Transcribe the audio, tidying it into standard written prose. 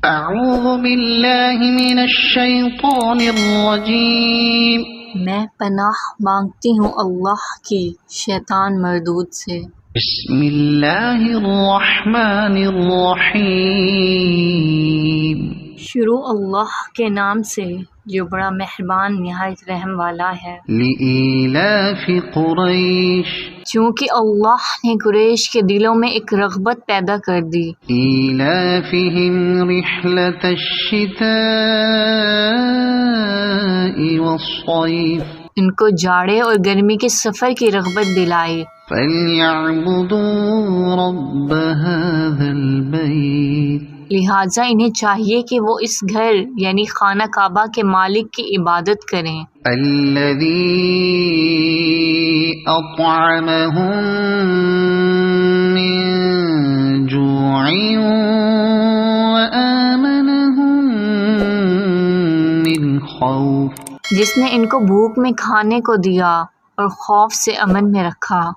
أعوذ بالله من الشيطان الرجيم میں پناہ مانگتی ہوں اللہ کی شیطان مردود سے۔ بسم اللہ الرحمن الرحیم شروع اللہ کے نام سے جو بڑا مہربان نہایت رحم والا ہے۔ لإيلاف قریش چونکہ اللہ نے قریش کے دلوں میں ایک رغبت پیدا کر دی۔ إيلافهم رحلة الشتاء والصيف ان کو جاڑے اور گرمی کے سفر کی رغبت دلائی۔ فليعبدوا رب هذا البيت لہٰذا انہیں چاہیے کہ وہ اس گھر یعنی خانہ کعبہ کے مالک کی عبادت کریں، الذي أطعمهم من جوع وآمنهم من خوف جس نے ان کو بھوک میں کھانے کو دیا اور خوف سے امن میں رکھا۔